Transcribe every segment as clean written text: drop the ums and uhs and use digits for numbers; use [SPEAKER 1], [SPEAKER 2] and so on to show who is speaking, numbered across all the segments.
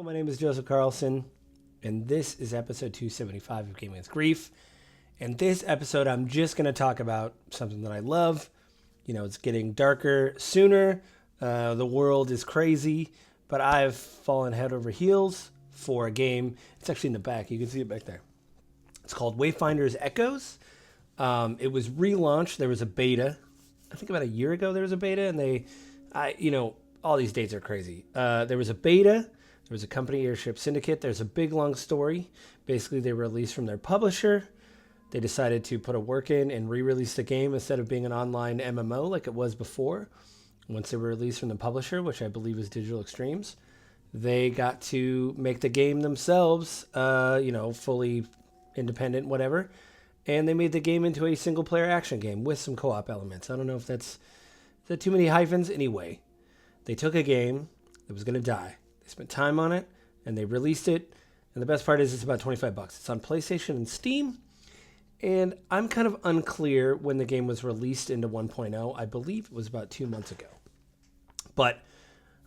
[SPEAKER 1] My name is Joseph Carlson, and this is episode 275 of Gaming with Grief. And this episode, I'm just going to talk about something that I love. You know, it's getting darker sooner. The world is crazy, but I've fallen head over heels for a game. It's actually in the back. You can see it back there. It's called Wayfinder Echoes. It was relaunched. There was a beta. I think about a year ago there was a beta, and all these dates are crazy. There was a beta. There was a company, Airship Syndicate. There's a big, long story. Basically, they were released from their publisher. They decided to put a work in and re-release the game instead of being an online MMO like it was before. Once they were released from the publisher, which I believe is Digital Extremes, they got to make the game themselves, fully independent, whatever. And they made the game into a single-player action game with some co-op elements. I don't know if that's too many hyphens. Anyway, they took a game that was going to die. They spent time on it, and they released it. And the best part is it's about $25. It's on PlayStation and Steam. And I'm kind of unclear when the game was released into 1.0. I believe it was about 2 months ago. But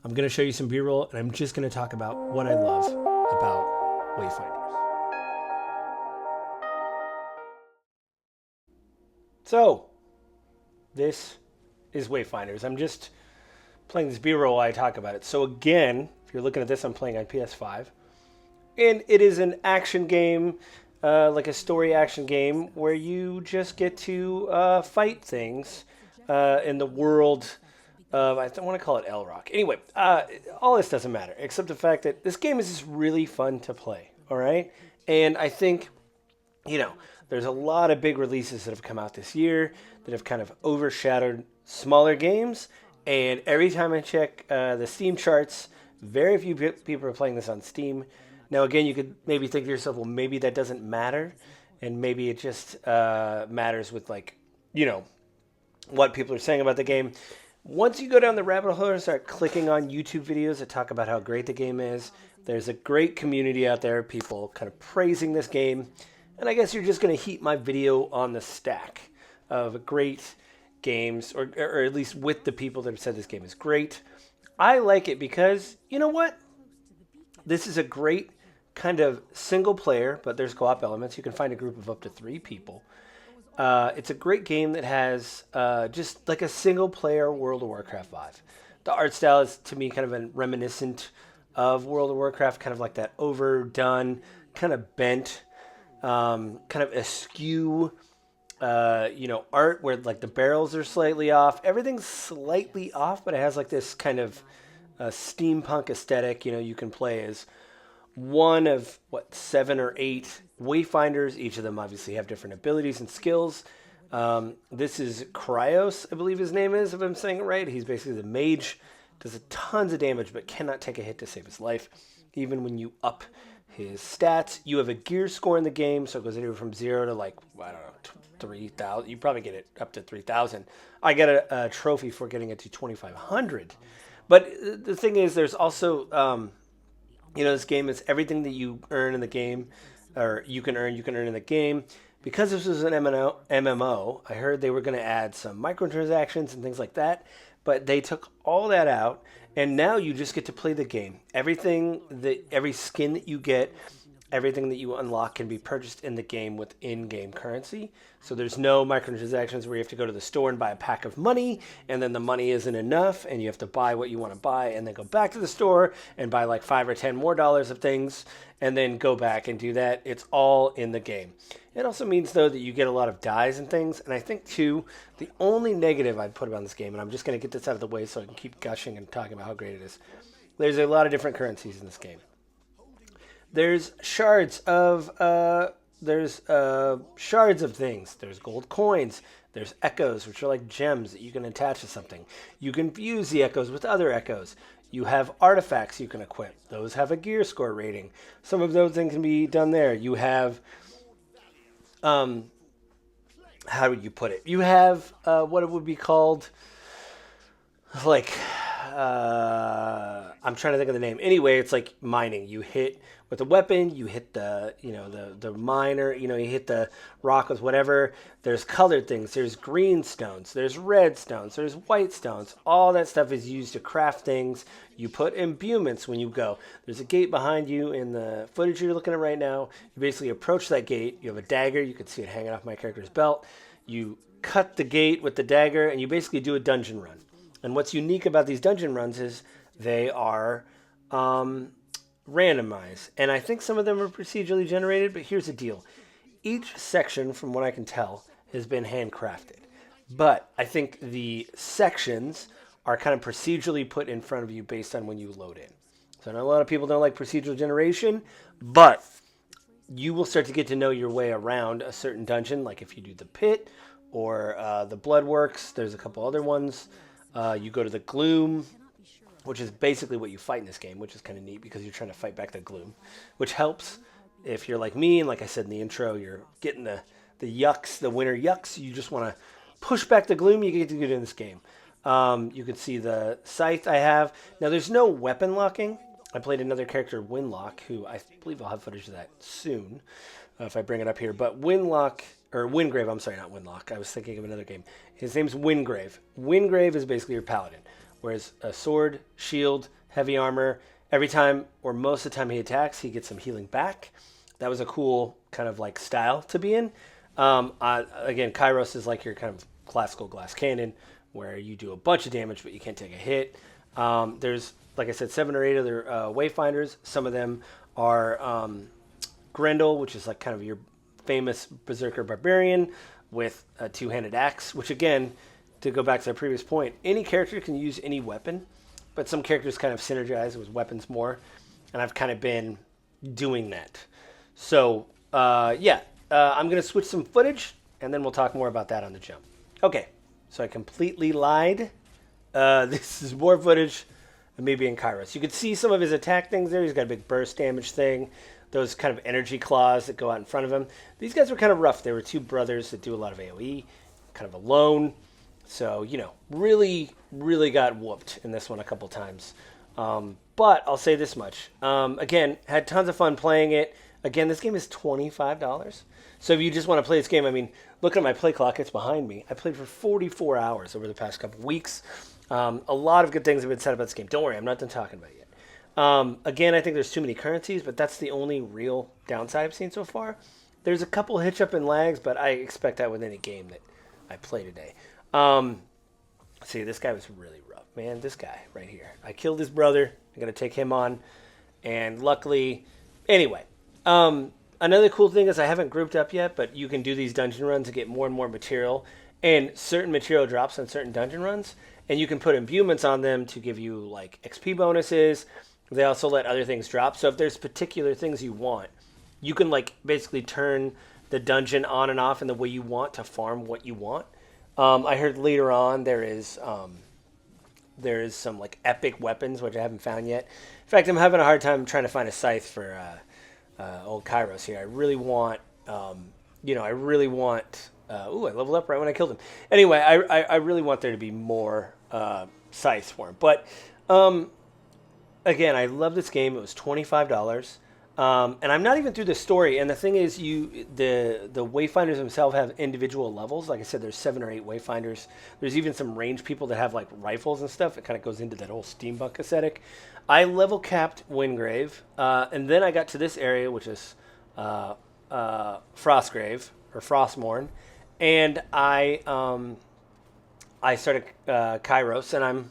[SPEAKER 1] I'm going to show you some B-roll, and I'm just going to talk about what I love about Wayfinders. So, this is Wayfinders. I'm just playing this B-roll while I talk about it. So again, if you're looking at this, I'm playing on PS5. And it is an action game, like a story action game, where you just get to fight things in the world of, I don't want to call it L-Rock. Anyway, all this doesn't matter, except the fact that this game is just really fun to play, all right? And I think, there's a lot of big releases that have come out this year that have kind of overshadowed smaller games. And every time I check the Steam charts, very few people are playing this on Steam. Now, again, you could maybe think to yourself, well, maybe that doesn't matter. And maybe it just matters with, what people are saying about the game. Once you go down the rabbit hole and start clicking on YouTube videos that talk about how great the game is, there's a great community out there, people kind of praising this game. And I guess you're just going to heap my video on the stack of great games, or at least with the people that have said this game is great. I like it because, you know what? This is a great kind of single player, but there's co-op elements. You can find a group of up to 3 people. It's a great game that has just like a single player World of Warcraft vibe. The art style is, to me, kind of reminiscent of World of Warcraft, kind of like that overdone, kind of bent, kind of askew, art where like the barrels are slightly off. Everything's slightly off, but it has like this kind of steampunk aesthetic. You can play as one of 7 or 8 Wayfinders. Each of them obviously have different abilities and skills. This is Cryos, I believe his name is, if I'm saying it right. He's basically the mage, does tons of damage, but cannot take a hit to save his life. Even when you up his stats, you have a gear score in the game, so it goes anywhere from 0 to 3,000. You probably get it up to 3,000. I get a trophy for getting it to 2,500. But the thing is, there's also, this game is everything that you earn in the game, or you can earn in the game. Because this was an MMO, I heard they were going to add some microtransactions and things like that, but they took all that out, and now you just get to play the game. Every skin that you get, everything that you unlock can be purchased in the game with in-game currency. So there's no microtransactions where you have to go to the store and buy a pack of money, and then the money isn't enough, and you have to buy what you want to buy, and then go back to the store and buy like $5 or $10 more of things, and then go back and do that. It's all in the game. It also means, though, that you get a lot of dyes and things, and I think, too, the only negative I'd put about this game, and I'm just going to get this out of the way so I can keep gushing and talking about how great it is, there's a lot of different currencies in this game. There's shards of things. There's gold coins. There's echoes, which are like gems that you can attach to something. You can fuse the echoes with other echoes. You have artifacts you can equip. Those have a gear score rating. Some of those things can be done there. You have, how would you put it? You have what it would be called, like, I'm trying to think of the name. Anyway, it's like mining. You hit with a weapon, you hit the, the miner, you hit the rock with whatever. There's colored things. There's green stones. There's red stones. There's white stones. All that stuff is used to craft things. You put imbuements when you go. There's a gate behind you in the footage you're looking at right now. You basically approach that gate. You have a dagger. You can see it hanging off my character's belt. You cut the gate with the dagger, and you basically do a dungeon run. And what's unique about these dungeon runs is they are randomized. And I think some of them are procedurally generated, but here's the deal. Each section, from what I can tell, has been handcrafted. But I think the sections are kind of procedurally put in front of you based on when you load in. So I know a lot of people don't like procedural generation, but you will start to get to know your way around a certain dungeon, like if you do the pit or the Bloodworks. There's a couple other ones. You go to the Gloom, which is basically what you fight in this game, which is kind of neat because you're trying to fight back the gloom, which helps if you're like me. And like I said in the intro, you're getting the yucks, the winter yucks. You just want to push back the gloom. You get to get in this game. You can see the scythe I have. Now, there's no weapon locking. I played another character, Windlock, who I believe I'll have footage of that soon if I bring it up here. But Windgrave, I'm sorry, not Windlock. I was thinking of another game. His name's Windgrave. Windgrave is basically your paladin. Whereas a sword, shield, heavy armor, every time or most of the time he attacks, he gets some healing back. That was a cool kind of like style to be in. Again, Kairos is like your kind of classical glass cannon where you do a bunch of damage, but you can't take a hit. There's, like I said, 7 or 8 other Wayfinders. Some of them are Grendel, which is like kind of your famous Berserker Barbarian with a 2-handed axe, which again, to go back to the previous point, any character can use any weapon, but some characters kind of synergize with weapons more, and I've kind of been doing that. So, I'm going to switch some footage, and then we'll talk more about that on the jump. Okay, so I completely lied. This is more footage of me being Kairos. You can see some of his attack things there. He's got a big burst damage thing, those kind of energy claws that go out in front of him. These guys were kind of rough. They were 2 brothers that do a lot of AoE, kind of alone. So, really, really got whooped in this one a couple times. But I'll say this much. Again, had tons of fun playing it. Again, this game is $25. So if you just want to play this game, I mean, look at my play clock. It's behind me. I played for 44 hours over the past couple weeks. A lot of good things have been said about this game. Don't worry, I'm not done talking about it yet. Again, I think there's too many currencies, but that's the only real downside I've seen so far. There's a couple hitch up and lags, but I expect that with any game that I play today. See, this guy was really rough, man. This guy right here. I killed his brother. I'm going to take him on. And luckily, anyway, another cool thing is I haven't grouped up yet, but you can do these dungeon runs to get more and more material. And certain material drops on certain dungeon runs. And you can put imbuements on them to give you like XP bonuses. They also let other things drop. So if there's particular things you want, you can like basically turn the dungeon on and off in the way you want to farm what you want. I heard later on there is some like epic weapons, which I haven't found yet. In fact, I'm having a hard time trying to find a scythe for old Kairos here. I really want, I leveled up right when I killed him. Anyway, I really want there to be more scythes for him. But again, I love this game. It was $25. And I'm not even through the story. And the thing is, the Wayfinders themselves have individual levels. Like I said, there's 7 or 8 Wayfinders. There's even some ranged people that have like rifles and stuff. It kind of goes into that whole steampunk aesthetic. I level capped Windgrave, and then I got to this area, which is Frostgrave or Frostmourne, and I started Kairos, and I'm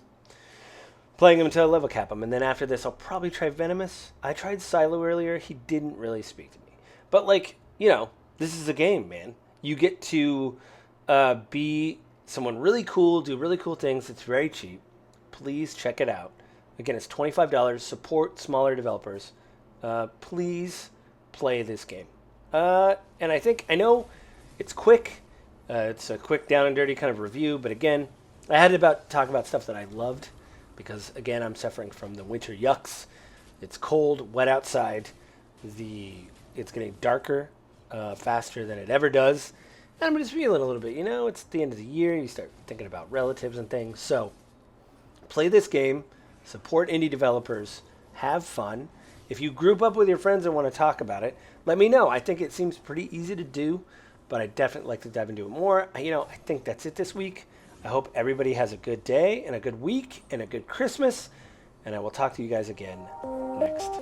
[SPEAKER 1] playing him until I level cap him. And then after this, I'll probably try Venomous. I tried Silo earlier. He didn't really speak to me. But, this is a game, man. You get to be someone really cool, do really cool things. It's very cheap. Please check it out. Again, it's $25. Support smaller developers. Please play this game. And I know it's quick. It's a quick down and dirty kind of review. But again, I had to talk about stuff that I loved. Because, again, I'm suffering from the winter yucks. It's cold, wet outside. It's getting darker faster than it ever does. And I'm just feeling a little bit, it's the end of the year. You start thinking about relatives and things. So, play this game. support indie developers, have fun. If you group up with your friends and want to talk about it, let me know. I think it seems pretty easy to do, but I'd definitely like to dive into it more. I think that's it this week. I hope everybody has a good day and a good week and a good Christmas, and I will talk to you guys again next